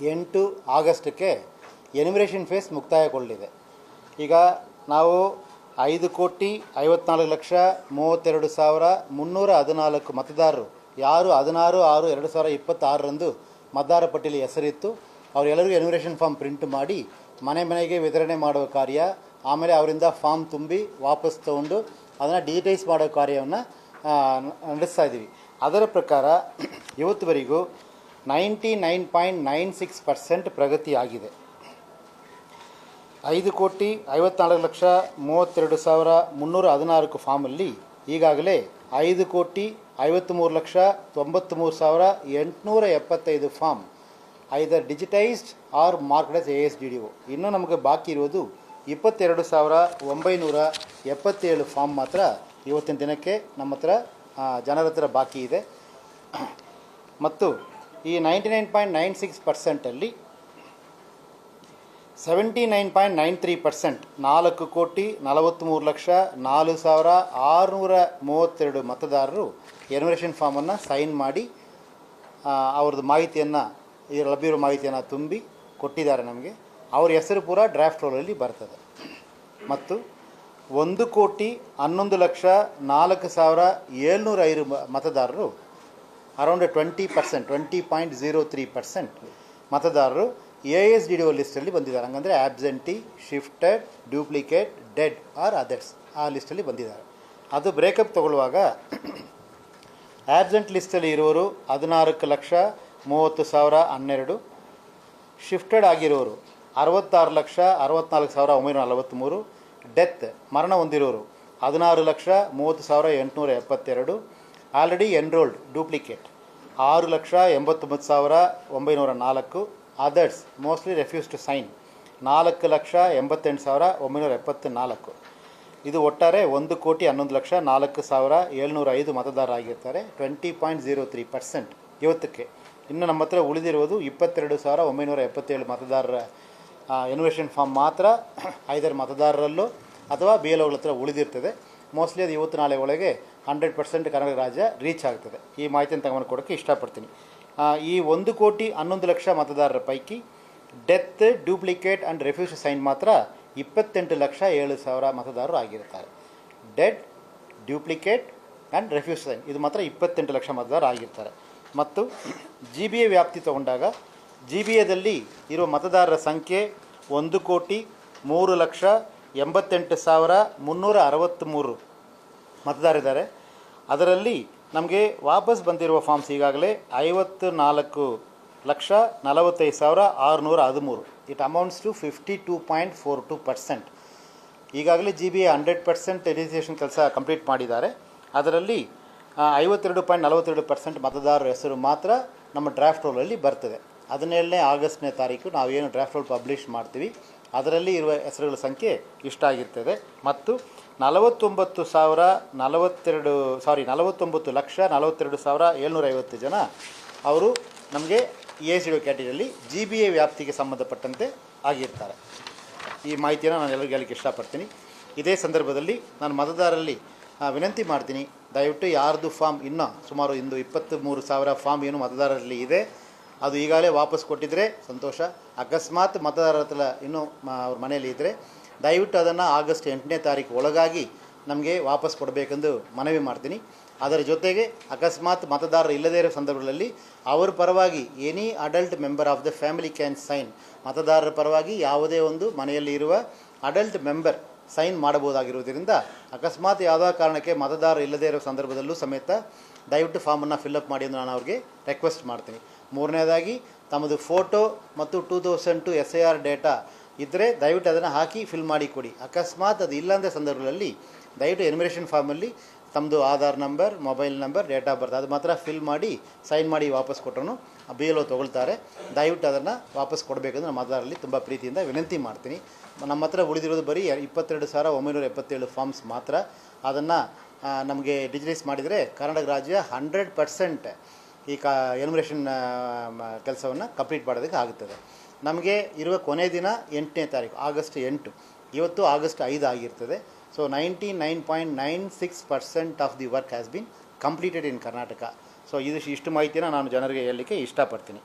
8 ಆಗಸ್ಟ್ಗೆ enumeration face ಮುಕ್ತಾಯಗೊಳ್ಳಲಿದೆ. ಈಗ ನಾವು 5,54,32,314 ಮತದಾರರು ಯಾರು 16/6/2026 ಮತದಾರ ಪಟ್ಟಿಯಲ್ಲಿ ಹೆಸರಿತ್ತು ಅವರೆಲ್ಲರಿಗೂ ಎನ್ಯುಮರೇಷನ್ ಫಾರ್ಮ್ ಪ್ರಿಂಟ್ ಮಾಡಿ ಮನೆ ಮನೆಗೆ ವಿತರಣೆ ಮಾಡುವ ಕಾರ್ಯ, ಆಮೇಲೆ ಅವರಿಂದ ಫಾರ್ಮ್ ತುಂಬಿ ವಾಪಸ್ ತಗೊಂಡು ಅದನ್ನು ಡಿಜಿಟೈಸ್ ಮಾಡೋ ಕಾರ್ಯವನ್ನು ನಡೆಸ್ತಾ ಇದ್ದೀವಿ. ಅದರ ಪ್ರಕಾರ ಇವತ್ತುವರೆಗೂ 99.96% ಪ್ರಗತಿಯಾಗಿದೆ. 5,54,32,314 ಫಾರ್ಮಲ್ಲಿ ಈಗಾಗಲೇ 5,53,93,875 form either digitised or marked as ASDDO. ಇನ್ನೂ ನಮಗೆ ಬಾಕಿ ಇರುವುದು 22,977 ಫಾರ್ಮ್ ಮಾತ್ರ ಇವತ್ತಿನ ದಿನಕ್ಕೆ ನಮ್ಮ ಹತ್ರ ಜನರ ಹತ್ರ ಬಾಕಿ ಇದೆ. ಮತ್ತು ಈ 99.96%ಅಲ್ಲಿ 79.93% 4,43,04,632 ಮತದಾರರು ಎನ್ಯುಮರೇಷನ್ ಫಾರ್ಮನ್ನು ಸೈನ್ ಮಾಡಿ ಅವ್ರದ್ದು ಮಾಹಿತಿಯನ್ನು ಲಭ್ಯವಿರೋ ಮಾಹಿತಿಯನ್ನು ತುಂಬಿ ಕೊಟ್ಟಿದ್ದಾರೆ ನಮಗೆ. ಅವ್ರ ಹೆಸರು ಪೂರ ಡ್ರಾಫ್ಟ್ ರೋಲಲ್ಲಿ ಬರ್ತದೆ. ಮತ್ತು 1,11,04,705 ಮತದಾರರು ಅರೌಂಡ್ 20.03% ಮತದಾರರು ASDDO ಲಿಸ್ಟಲ್ಲಿ ಬಂದಿದ್ದಾರೆ. ಹಂಗಂದರೆ absentee, shifted, duplicate, dead or others ಆ ಲಿಸ್ಟಲ್ಲಿ ಬಂದಿದ್ದಾರೆ. ಅದು ಬ್ರೇಕಪ್ ತಗೊಳ್ಳುವಾಗ ಆಬ್ಸೆಂಟ್ ಲಿಸ್ಟಲ್ಲಿ ಇರೋರು 14,30,012, ಶಿಫ್ಟೆಡ್ ಆಗಿರೋರು 66,64,943, ಡೆತ್ ಮರಣ ಹೊಂದಿರೋರು 16,30,872, already enrolled duplicate 6,89,904, others mostly refuse to sign 4,88,974. ಇದು ಒಟ್ಟಾರೆ 1,11,04,705 ಮತದಾರರಾಗಿರ್ತಾರೆ. 20.03% ಇವತ್ತಕ್ಕೆ. ಇನ್ನು ನಮ್ಮ ಹತ್ರ ಉಳಿದಿರುವುದು 22,977 ಮತದಾರರ ಎನ್ಯುಮರೇಷನ್ ಫಾರ್ಮ್ ಮಾತ್ರ ಐದರ ಮತದಾರರಲ್ಲೂ ಅಥವಾ BLOಗಳ ಹತ್ರ ಉಳಿದಿರ್ತದೆ. ಮೋಸ್ಟ್ಲಿ ಅದು ಇವತ್ತು ನಾಳೆ ಒಳಗೆ 100% ಕರ್ನಾಟಕ ರಾಜ್ಯ ರೀಚ್ ಆಗ್ತದೆ. ಈ ಮಾಹಿತಿಯನ್ನು ತಗೊಂಡು ಕೊಡೋಕ್ಕೆ ಇಷ್ಟಪಡ್ತೀನಿ. ಈ 1,11,00,000 ಮತದಾರರ ಪೈಕಿ death, duplicate and refuse sign ಮಾತ್ರ 28,07,000 ಮತದಾರರು ಆಗಿರ್ತಾರೆ. Dead, duplicate and refuse sign ಇದು ಮಾತ್ರ 28 ಲಕ್ಷ ಮತದಾರರು ಆಗಿರ್ತಾರೆ. ಮತ್ತು GBA ವ್ಯಾಪ್ತಿ ತಗೊಂಡಾಗ GBAದಲ್ಲಿ ಇರುವ ಮತದಾರರ ಸಂಖ್ಯೆ 1,03,88,363 ಮತದಾರರಿದ್ದಾರೆ. ಅದರಲ್ಲಿ ನಮಗೆ ವಾಪಸ್ ಬಂದಿರುವ ಫಾರ್ಮ್ಸ್ ಈಗಾಗಲೇ 54,45,613. It amounts to 52.42%. ಈಗಾಗಲೇ GBA 100% ರಿಜಿಸ್ಟ್ರೇಷನ್ ಕೆಲಸ ಕಂಪ್ಲೀಟ್ ಮಾಡಿದ್ದಾರೆ. ಅದರಲ್ಲಿ 52.42% ಮತದಾರರ ಹೆಸರು ಮಾತ್ರ ನಮ್ಮ ಡ್ರಾಫ್ಟ್ ರೋಲಲ್ಲಿ ಬರ್ತದೆ. 17ನೇ ಆಗಸ್ಟ್ನೇ ತಾರೀಕು ನಾವೇನು ಡ್ರಾಫ್ಟ್ ರೋಲ್ ಪಬ್ಲಿಷ್ ಮಾಡ್ತೀವಿ ಅದರಲ್ಲಿ ಇರುವ ಹೆಸರುಗಳ ಸಂಖ್ಯೆ ಇಷ್ಟಾಗಿರ್ತದೆ. ಮತ್ತು 49,42,750 ಜನ ಅವರು ನಮಗೆ ASDDO ಕ್ಯಾಟಗರಿಯಲ್ಲಿ GBA ವ್ಯಾಪ್ತಿಗೆ ಸಂಬಂಧಪಟ್ಟಂತೆ ಆಗಿರ್ತಾರೆ. ಈ ಮಾಹಿತಿಯನ್ನು ನಾನು ಎಲ್ಲರಿಗೂ ಹೇಳಲಿಕ್ಕೆ ಇಷ್ಟಪಡ್ತೀನಿ. ಇದೇ ಸಂದರ್ಭದಲ್ಲಿ ನಾನು ಮತದಾರರಲ್ಲಿ ವಿನಂತಿ ಮಾಡ್ತೀನಿ, ದಯವಿಟ್ಟು ಯಾರ್ದು ಫಾರ್ಮ್ ಇನ್ನೂ ಸುಮಾರು 23,000 ಫಾರ್ಮ್ ಏನು ಮತದಾರರಲ್ಲಿ ಇದೆ ಅದು ಈಗಾಗಲೇ ವಾಪಸ್ ಕೊಟ್ಟಿದ್ದರೆ ಸಂತೋಷ. ಅಕಸ್ಮಾತ್ ಮತದಾರರ ಹತ್ರ ಇನ್ನೂ ಅವ್ರ ಮನೆಯಲ್ಲಿ ಇದ್ದರೆ ದಯವಿಟ್ಟು ಅದನ್ನು ಆಗಸ್ಟ್ 8ನೇ ತಾರೀಕು ಒಳಗಾಗಿ ನಮಗೆ ವಾಪಸ್ ಕೊಡಬೇಕೆಂದು ಮನವಿ ಮಾಡ್ತೀನಿ. ಅದರ ಜೊತೆಗೆ ಅಕಸ್ಮಾತ್ ಮತದಾರರು ಇಲ್ಲದೇ ಇರೋ ಸಂದರ್ಭಗಳಲ್ಲಿ ಅವರ ಪರವಾಗಿ any adult member of the family can sign. ಮತದಾರರ ಪರವಾಗಿ ಯಾವುದೇ ಒಂದು ಮನೆಯಲ್ಲಿ ಇರುವ ಅಡಲ್ಟ್ ಮೆಂಬರ್ ಸೈನ್ ಮಾಡಬಹುದಾಗಿರುವುದರಿಂದ ಅಕಸ್ಮಾತ್ ಯಾವುದೋ ಕಾರಣಕ್ಕೆ ಮತದಾರರು ಇಲ್ಲದೇ ಇರೋ ಸಂದರ್ಭದಲ್ಲೂ ಸಮೇತ ದಯವಿಟ್ಟು ಫಾರ್ಮನ್ನು ಫಿಲ್ಅಪ್ ಮಾಡಿ ಎಂದು ನಾನು ಅವ್ರಿಗೆ ರಿಕ್ವೆಸ್ಟ್ ಮಾಡ್ತೀನಿ. ಮೂರನೇದಾಗಿ ತಮ್ಮದು ಫೋಟೋ ಮತ್ತು 2002 SIR ಡೇಟಾ ಇದ್ದರೆ ದಯವಿಟ್ಟು ಅದನ್ನು ಹಾಕಿ ಫಿಲ್ ಮಾಡಿ ಕೊಡಿ. ಅಕಸ್ಮಾತ್ ಅದು ಇಲ್ಲಾಂದರೆ ಸಂದರ್ಭದಲ್ಲಿ ದಯವಿಟ್ಟು ಎನ್ಯುಮರೇಷನ್ ಫಾರ್ಮಲ್ಲಿ ತಮ್ಮದು Aadhaar number, mobile number, date of birth ಅದು ಮಾತ್ರ ಫಿಲ್ ಮಾಡಿ ಸೈನ್ ಮಾಡಿ ವಾಪಸ್ ಕೊಟ್ಟರು BLO ತೊಗೊಳ್ತಾರೆ. ದಯವಿಟ್ಟು ಅದನ್ನು ವಾಪಸ್ ಕೊಡಬೇಕೆಂದು ನಮ್ಮ ಮತದಾರರಲ್ಲಿ ತುಂಬ ಪ್ರೀತಿಯಿಂದ ವಿನಂತಿ ಮಾಡ್ತೀನಿ. ನಮ್ಮ ಹತ್ರ ಉಳಿದಿರೋದು ಬರೀ 22,977 ಫಾರ್ಮ್ಸ್ ಮಾತ್ರ. ಅದನ್ನು ನಮಗೆ ಡಿಜಿಟೈಸ್ ಮಾಡಿದರೆ ಕರ್ನಾಟಕ ರಾಜ್ಯ 100% ಈ ಎನ್ಯುಮರೇಷನ್ ಕೆಲಸವನ್ನು ಕಂಪ್ಲೀಟ್ ಮಾಡೋದಕ್ಕೆ ಆಗುತ್ತದೆ. ನಮಗೆ ಇರುವ ಕೊನೆ ದಿನ 8ನೇ ತಾರೀಕು ಆಗಸ್ಟ್ 8. ಇವತ್ತು ಆಗಸ್ಟ್ 5 ಆಗಿರ್ತದೆ. So 99.96% of the work has been completed in Karnataka. So ಇಷ್ಟು ಮಾಹಿತಿಯನ್ನು ನಾನು ಜನರಿಗೆ ಹೇಳಲಿಕ್ಕೆ ಇಷ್ಟಪಡ್ತೀನಿ.